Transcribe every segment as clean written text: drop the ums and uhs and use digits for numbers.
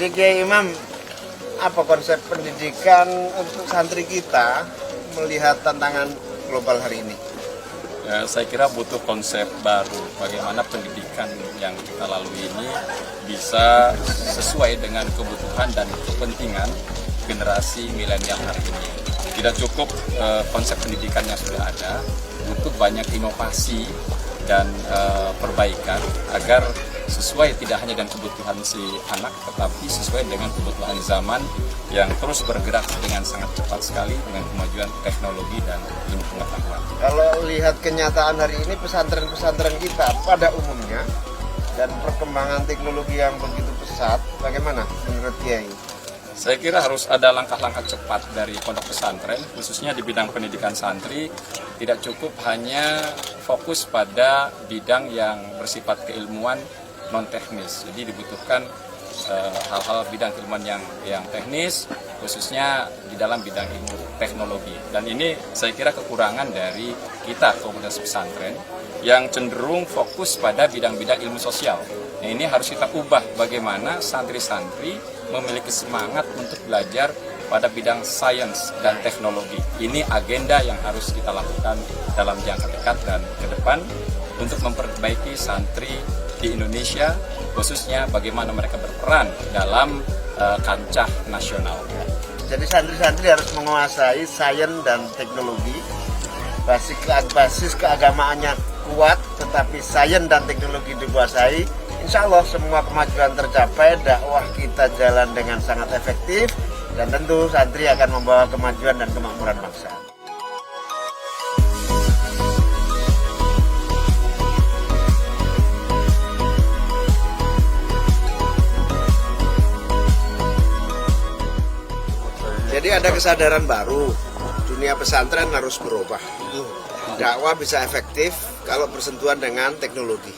Jadi Kiai Imam, apa konsep pendidikan untuk santri kita melihat tantangan global hari ini? Saya kira butuh konsep baru bagaimana pendidikan yang kita lalui ini bisa sesuai dengan kebutuhan dan kepentingan generasi milenial hari ini. Tidak cukup konsep pendidikan yang sudah ada, butuh banyak inovasi dan perbaikan agar sesuai tidak hanya dengan kebutuhan si anak, tetapi sesuai dengan kebutuhan zaman yang terus bergerak dengan sangat cepat sekali dengan kemajuan teknologi dan ilmu pengetahuan. Kalau lihat kenyataan hari ini, pesantren-pesantren kita pada umumnya dan perkembangan teknologi yang begitu pesat, bagaimana menurut Kiai? Saya kira harus ada langkah-langkah cepat dari pondok pesantren, khususnya di bidang pendidikan santri. Tidak cukup hanya fokus pada bidang yang bersifat keilmuan non-teknis. Jadi dibutuhkan hal-hal bidang keilmuan yang teknis, khususnya di dalam bidang ilmu teknologi. Dan ini saya kira kekurangan dari kita komunitas pesantren yang cenderung fokus pada bidang-bidang ilmu sosial. Nah, ini harus kita ubah bagaimana santri-santri memiliki semangat untuk belajar pada bidang sains dan teknologi. Ini agenda yang harus kita lakukan dalam jangka dekat dan ke depan untuk memperbaiki santri di Indonesia, khususnya bagaimana mereka berperan dalam kancah nasional. Jadi santri-santri harus menguasai sains dan teknologi, basis keagamaannya kuat, tetapi sains dan teknologi dikuasai. Insya Allah semua kemajuan tercapai, dakwah kita jalan dengan sangat efektif, dan tentu santri akan membawa kemajuan dan kemakmuran bangsa. Jadi ada kesadaran baru, dunia pesantren harus berubah. Dakwah bisa efektif kalau bersentuhan dengan teknologi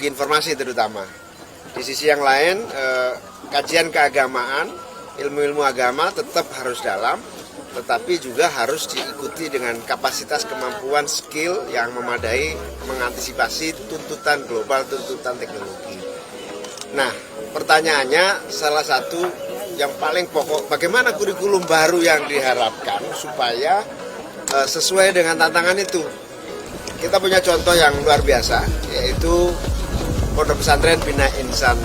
informasi terutama. Di sisi yang lain, kajian keagamaan, ilmu-ilmu agama tetap harus dalam, tetapi juga harus diikuti dengan kapasitas, kemampuan, skill yang memadai mengantisipasi tuntutan global, tuntutan teknologi. Nah, pertanyaannya salah satu yang paling pokok, bagaimana kurikulum baru yang diharapkan supaya sesuai dengan tantangan itu. Kita punya contoh yang luar biasa, yaitu Pondok Pesantren Bina Insan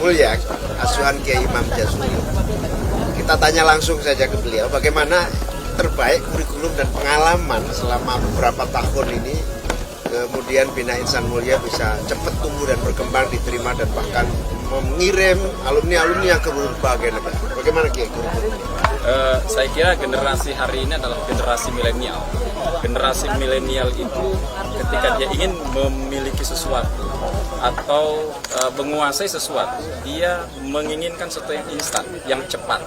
Mulia, asuhan Kiai Imam Jazuli. Kita tanya langsung saja ke beliau, bagaimana terbaik kurikulum dan pengalaman selama beberapa tahun ini, kemudian Bina Insan Mulia bisa cepat tumbuh dan berkembang, diterima dan bahkan mengirim alumni-alumni yang ke berbagai negara. Bagaimana Kiai kurikulum? Saya kira generasi hari ini adalah generasi milenial. Generasi milenial itu ketika dia ingin memiliki sesuatu atau menguasai sesuatu, dia menginginkan sesuatu yang instan, yang cepat.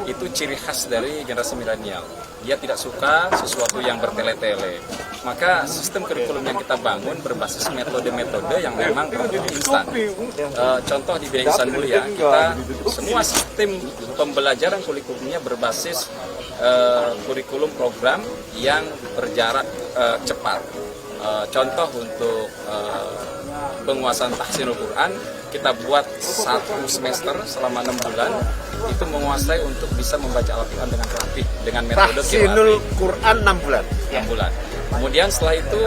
Itu ciri khas dari generasi milenial. Dia tidak suka sesuatu yang bertele-tele. Maka sistem kurikulum yang kita bangun berbasis metode-metode yang memang berbeda instan. Contoh di Bina Insan Mulia, kita semua sistem pembelajaran kurikulumnya berbasis kurikulum program yang berjarak cepat. Contoh untuk penguasaan tahsinul Quran, kita buat 1 semester selama 6 bulan itu menguasai untuk bisa membaca Al-Quran dengan rapih dengan metode tahsinul Quran 6 bulan. 6 bulan. Kemudian setelah itu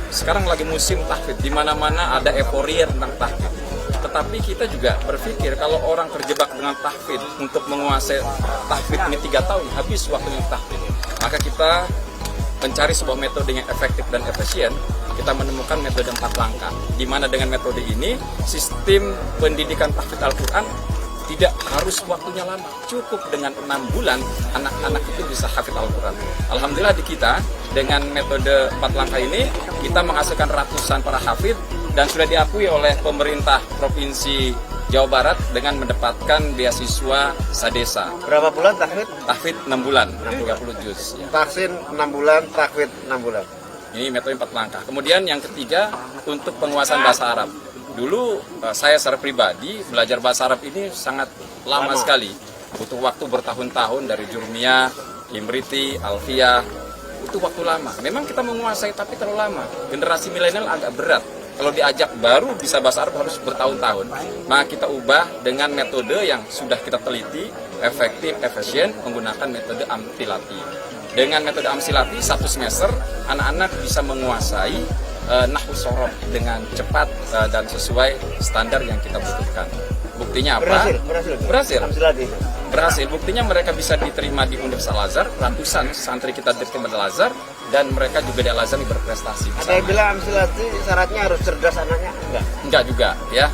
sekarang lagi musim tahfidz, di mana-mana ada euforia tentang tahfidz. Tetapi kita juga berpikir kalau orang terjebak dengan tahfidz untuk menguasai tahfidz ini 3 tahun, habis waktunya tahfidz. Maka kita mencari sebuah metode yang efektif dan efisien. Kita menemukan metode 4 langkah, di mana dengan metode ini sistem pendidikan tahfidz Al-Quran tidak harus waktunya lama, cukup dengan 6 bulan anak-anak itu bisa hafidz Al-Quran. Alhamdulillah di kita dengan metode 4 langkah ini kita menghasilkan ratusan para hafidz dan sudah diakui oleh pemerintah Provinsi Jawa Barat dengan mendapatkan beasiswa Sadesa. Berapa bulan tahfidz? Tahfidz 6 bulan, 30 juz. Ya. Tahsin 6 bulan, tahfidz 6 bulan. Ini metode 4 langkah. Kemudian yang ketiga untuk penguasaan bahasa Arab. Dulu saya secara pribadi belajar bahasa Arab ini sangat lama sekali. Butuh waktu bertahun-tahun dari Jurmiyah, Imriti, Alfiyah. Itu waktu lama. Memang kita menguasai tapi terlalu lama. Generasi milenial agak berat. Kalau diajak baru bisa bahasa Arab harus bertahun-tahun. Maka kita ubah dengan metode yang sudah kita teliti, efektif, efisien, menggunakan metode amsilati. Dengan metode amsilati, 1 semester anak-anak bisa menguasai nahwu sorof dengan cepat dan sesuai standar yang kita butuhkan. Buktinya apa? Berhasil. Berhasil. Buktinya mereka bisa diterima di Universitas Al-Azhar, ratusan santri kita diterima di Al-Azhar, dan mereka juga di Al-Azhar berprestasi. Ada yang bilang amsilati syaratnya harus cerdas anaknya? Enggak juga ya.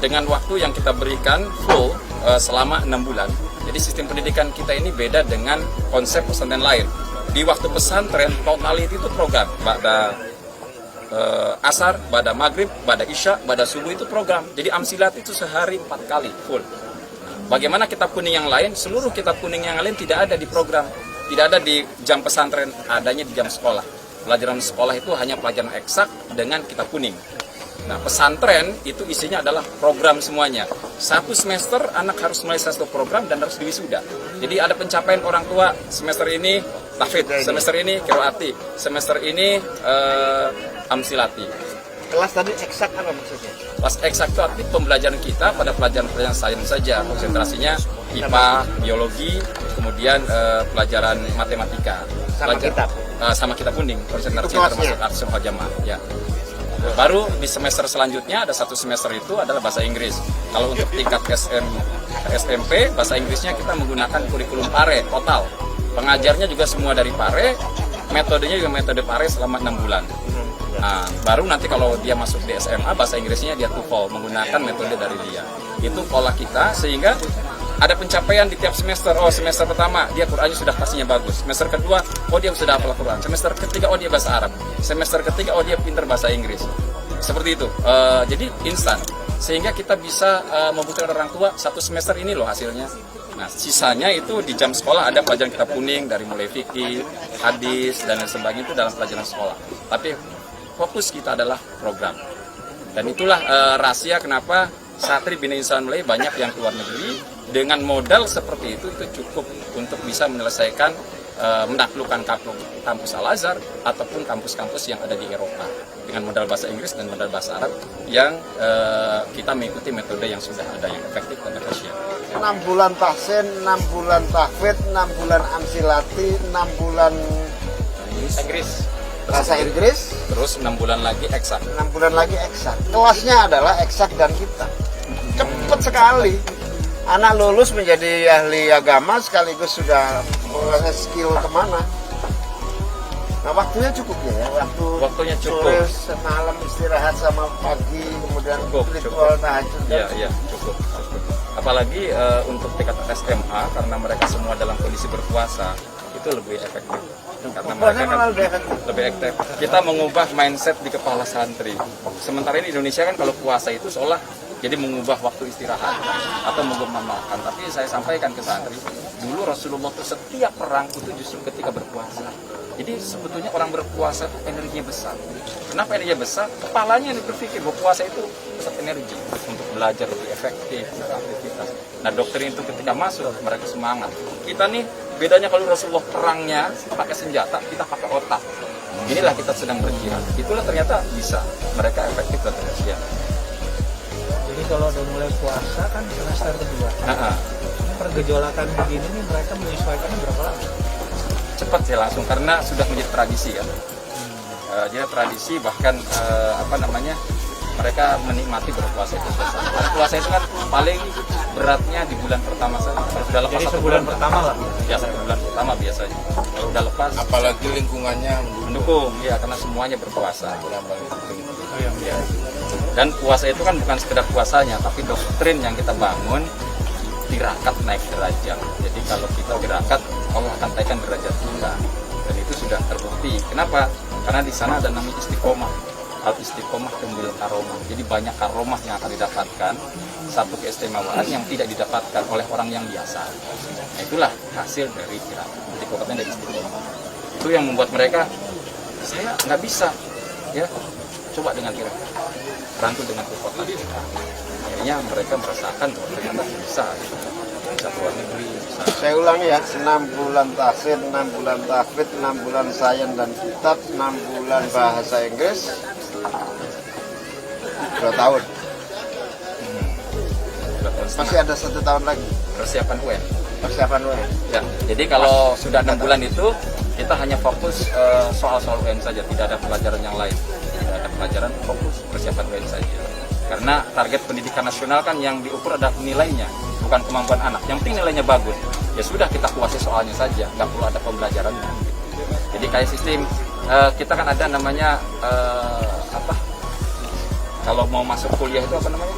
Dengan waktu yang kita berikan full selama 6 bulan. Jadi sistem pendidikan kita ini beda dengan konsep pesantren lain. Di waktu pesantren totality itu program. Asar, pada maghrib, pada isya, pada subuh itu program. Jadi amsilat itu sehari 4 kali full. Bagaimana kitab kuning yang lain? Seluruh kitab kuning yang lain tidak ada di program, tidak ada di jam pesantren, adanya di jam sekolah. Pelajaran sekolah itu hanya pelajaran eksak dengan kitab kuning. Nah, pesantren itu isinya adalah program semuanya. 1 semester anak harus menyelesaikan satu program dan harus diwisuda. Jadi ada pencapaian orang tua semester ini tahfidz, semester ini qiraati, semester ini amsilati. Kelas tadi eksak apa maksudnya? Kelas eksak itu arti pembelajaran kita pada pelajaran-pelajaran sains saja. Konsentrasinya IPA, biologi, kemudian pelajaran matematika. Sama kitab? Sama kitab kuning, konsentrasinya termasuk artisul jamaah. Ya. Baru di semester selanjutnya ada 1 semester itu adalah bahasa Inggris. Kalau untuk tingkat SMP, bahasa Inggrisnya kita menggunakan kurikulum PARE total. Pengajarnya juga semua dari PARE, metodenya juga metode PARE selama 6 bulan. Nah, baru nanti kalau dia masuk di SMA, bahasa Inggrisnya dia TOEFL, menggunakan metode dari dia. Itu pola kita, sehingga ada pencapaian di tiap semester. Oh, semester pertama dia Qur'annya sudah pastinya bagus. Semester kedua, oh dia sudah hafal Qur'an. Semester ketiga, oh dia bahasa Arab. Semester ketiga, oh dia pintar bahasa Inggris. Seperti itu. Jadi instan. Sehingga kita bisa membuktikan orang tua 1 semester ini loh hasilnya. Nah, sisanya itu di jam sekolah ada pelajaran kitab kuning dari mulai fikih, hadis dan lain sebagainya itu dalam pelajaran sekolah. Tapi fokus kita adalah program. Dan itulah rahasia kenapa santri Bina Insan Malaya banyak yang keluar negeri. Dengan modal seperti itu cukup untuk bisa menyelesaikan menaklukkan kampus Al-Azhar ataupun kampus-kampus yang ada di Eropa dengan modal bahasa Inggris dan modal bahasa Arab yang kita mengikuti metode yang sudah ada yang efektif dan efisien. 6 bulan tahsin, 6 bulan tahfidz, 6 bulan amsilati, 6 bulan Inggris. bahasa Inggris, Terus 6 bulan lagi eksak. 6 bulan lagi eksak. Kelasnya adalah eksak dan kitab. Cepat sekali. Anak lulus menjadi ahli agama sekaligus sudah menguasai skill kemana. Nah, waktunya cukup ya, Waktunya cukup. Sore, malam istirahat sama pagi, kemudian ritual tahajud. Iya, cukup. Apalagi untuk tingkat SMA, karena mereka semua dalam kondisi berpuasa, itu lebih efektif. Karena mereka kan lebih efektif. Kita mengubah mindset di kepala santri. Sementara ini Indonesia kan kalau puasa itu seolah jadi mengubah waktu istirahat atau mengubah makan. Tapi saya sampaikan ke santri, dulu Rasulullah itu setiap perang itu justru ketika berpuasa. Jadi sebetulnya orang berpuasa itu energinya besar. Kenapa energinya besar? Kepalanya yang berpikir bahwa puasa itu pusat energi untuk belajar lebih efektif, beraktivitas. Nah, doktrin itu ketika masuk mereka semangat. Kita nih bedanya kalau Rasulullah perangnya pakai senjata, kita pakai otak. Inilah kita sedang berjihad. Itulah ternyata bisa mereka efektif dan efisien. Jadi kalau udah mulai puasa kan semester kedua. Pergejolakan begini nih mereka menyesuaikannya berapa lama? Cepat sih langsung karena sudah menjadi tradisi kan. Jadi tradisi bahkan mereka menikmati berpuasa itu selesai. Karena puasa itu kan paling beratnya di bulan pertama saja. Kalau sudah lepas jadi satu sebulan pertama lah. Ya, 1 bulan pertama biasanya. Kalau udah lepas, apalagi lingkungannya mendukung, ya karena semuanya berpuasa. Ya. Dan puasa itu kan bukan sekedar puasanya, tapi doktrin yang kita bangun tirakat naik derajat. Jadi kalau kita tirakat, Allah akan naikkan derajat kita. Dan itu sudah terbukti. Kenapa? Karena di sana ada namanya istiqomah. Al-istiqomah tembil karomah. Jadi banyak karomah yang akan didapatkan, satu keistimewaan yang tidak didapatkan oleh orang yang biasa. Nah, itulah hasil dari tirakat. Jadi kokotnya dari istiqomah. Itu yang membuat mereka, saya nggak bisa, ya coba dengan tirakat. Rangkul dengan kekuatan. Akhirnya mereka merasakan bahwa ternyata bisa keluar negeri. Bisa. Saya ulangi ya, 6 bulan tahsin, 6 bulan tahfidz, 6 bulan sains dan kitab, 6 bulan bahasa Inggris, 2 tahun. 2 tahun setengah. Masih ada 1 tahun lagi Persiapan UN. persiapan UN. Ya, jadi kalau sudah 6 bulan itu kita hanya fokus soal-soal UN saja, tidak ada pelajaran yang lain. Tidak ada pelajaran, fokus persiapan UN saja. Karena target pendidikan nasional kan yang diukur adalah nilainya, bukan kemampuan anak. Yang penting nilainya bagus. Ya sudah, kita kuasai soalnya saja, nggak perlu ada pembelajarannya. Jadi kayak sistem kita kan ada namanya apa? Kalau mau masuk kuliah itu apa namanya?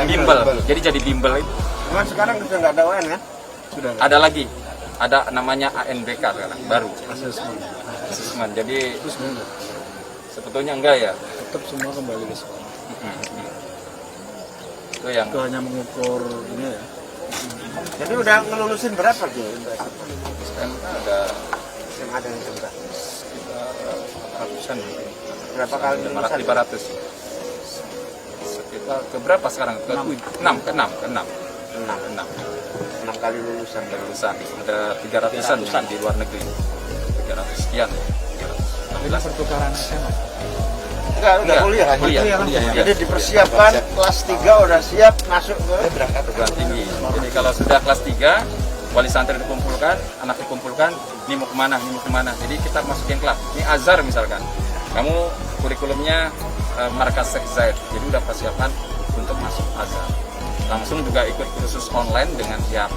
Bimbel. Jadi jadi bimbel itu. Cuman sekarang sudah nggak ada UN kan? Sudah. Ada lagi, ada namanya ANBK sekarang baru. Asesmen. Jadi sebetulnya enggak ya. Tetap semua kembali ke sekolah. Itu yang Itu hanya mengukur ini ya. Jadi udah ngelulusin berapa tuh? kan ada Yang ada yang sudah. sekitar ratusan mungkin. Berapa kali lulusan? 500. Sekitar ke berapa sekarang? Ke 6, ke 6, ke 6. 6 kali lulusan. Lulusan. Ada 300-an di luar negeri. 300 sekian. Tapi itu pertukaran SMA. Enggak, kuliah. Kuliah. Jadi dipersiapkan kelas 3 udah siap masuk ke Perguruan tinggi. Jadi kalau sudah kelas 3, wali santri dikumpulkan, anak dikumpulkan, ini mau kemana, ini mau kemana. Jadi kita masukin kelas. Ini Azhar misalkan, kamu kurikulumnya Markas Syekh Zayed. Jadi udah persiapan untuk masuk Azhar. Langsung juga ikut kursus online dengan pihak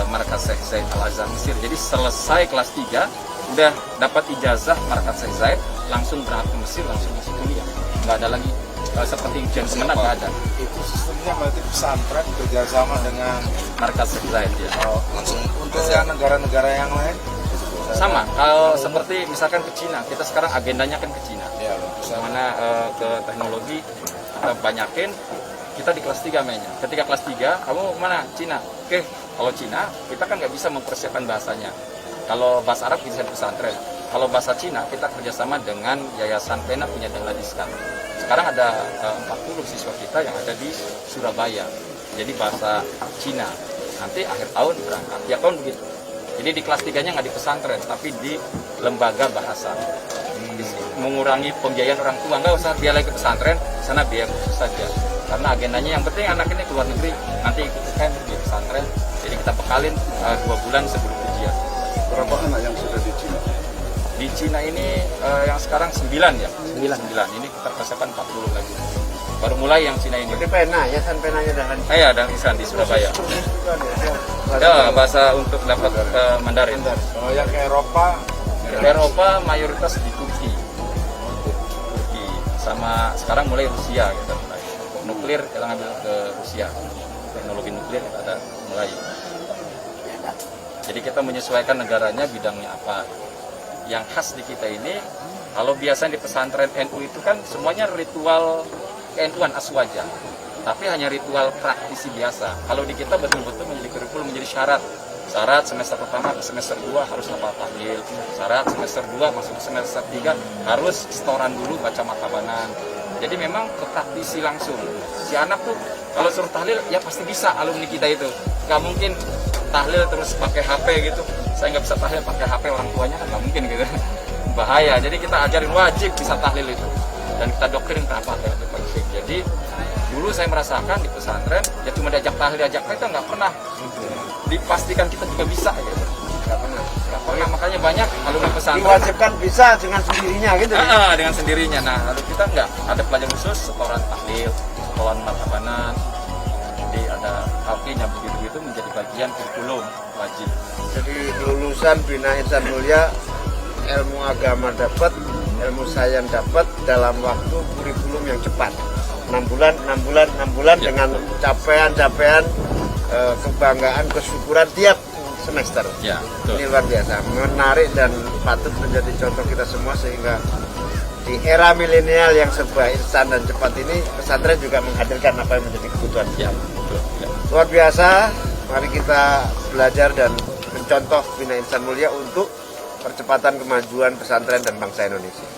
Markas Syekh Zayed Al-Azhar Mesir. Jadi selesai kelas 3, udah dapat ijazah Markas Syekh Zayed, langsung berangkat ke Mesir, langsung masuk kuliah. Nggak ada lagi seperti ujian semenat, nggak ada. Itu sistemnya berarti pesantren bekerjasama dengan Markas Syekh Zayed ya. langsung untuk yang negara-negara yang lain. Sama, kalau seperti misalkan ke Cina, kita sekarang agendanya kan ke Cina. Ya, Mana ke teknologi, kita banyakin, kita di kelas 3 mainnya. Ketika kelas 3, kamu mana? Cina. Oke, kalau Cina, kita kan nggak bisa mempersiapkan bahasanya. Kalau bahasa Arab bisa di pesantren. Kalau bahasa Cina, kita kerjasama dengan Yayasan Pena punya Dahladiskan. Sekarang ada 40 siswa kita yang ada di Surabaya. Jadi bahasa Cina. Nanti akhir tahun berangkat. Tiap tahun begitu. Jadi di kelas 3-nya nggak di pesantren, tapi di lembaga bahasa. Mengurangi pembiayaan orang tua, nggak usah biaya lagi ke pesantren, sana biaya khusus saja. Karena agendanya yang penting anak ini keluar negeri, nanti ikut UN di pesantren. Jadi kita bekalin 2 bulan sebelum ujian. berapa anak yang sudah di Cina? Di Cina ini yang sekarang 9 ya. 9. Ini kita persiapan 40 lagi. Baru mulai yang Cina ini. Jadi pena, yayasan penanya dengan Dan Isan di Surabaya. Ya, bahasa untuk dapat Mandarin. Yang ke Eropa, Eropa mayoritas di Turki. Sama sekarang mulai Rusia kita mulai. Nuklir kita ngambil ke Rusia. Teknologi nuklir kita ada mulai. Jadi kita menyesuaikan negaranya bidangnya apa. Yang khas di kita ini, kalau biasanya di pesantren NU itu kan semuanya ritual ke-NU-an aswaja. Tapi hanya ritual praktisi biasa. Kalau di kita betul-betul menjadi kurikulum, menjadi syarat. Syarat semester pertama ke semester 2 harus hafal tahlil. Syarat semester 2 masuk ke semester 3 harus setoran dulu baca makabanan. Jadi memang ke praktisi langsung. Si anak tuh kalau suruh tahlil ya pasti bisa, alumni kita itu. Gak mungkin tahlil terus pakai HP gitu. Saya nggak bisa tahlil pakai HP orang tuanya kan nggak mungkin gitu. Bahaya. Jadi kita ajarin wajib bisa tahlil itu. Dan kita doktrin kenapa itu penting. Jadi dulu saya merasakan di pesantren ya cuma diajak tahlil, kita nggak pernah dipastikan kita juga bisa gitu. Nggak pernah. Makanya banyak alumni pesantren diwajibkan bisa dengan sendirinya gitu. dengan sendirinya. Nah, lalu kita nggak ada pelajaran khusus setoran tahlil, setoran markabanan. Jadi ada artinya begitu menjadi bagian kurikulum wajib. Jadi lulusan Bina Insan Mulia, ilmu agama dapat, ilmu sains dapat dalam waktu kurikulum yang cepat. 6 bulan Ya, dengan capaian-capaian kebanggaan, kesyukuran tiap semester. Ya, betul. Ini luar biasa, menarik dan patut menjadi contoh kita semua sehingga di era milenial yang serba instan dan cepat ini pesantren juga menghadirkan apa yang menjadi kebutuhan. Ya, betul. Ya. Luar biasa, mari kita belajar dan mencontoh Bina Insan Mulia untuk percepatan kemajuan pesantren dan bangsa Indonesia.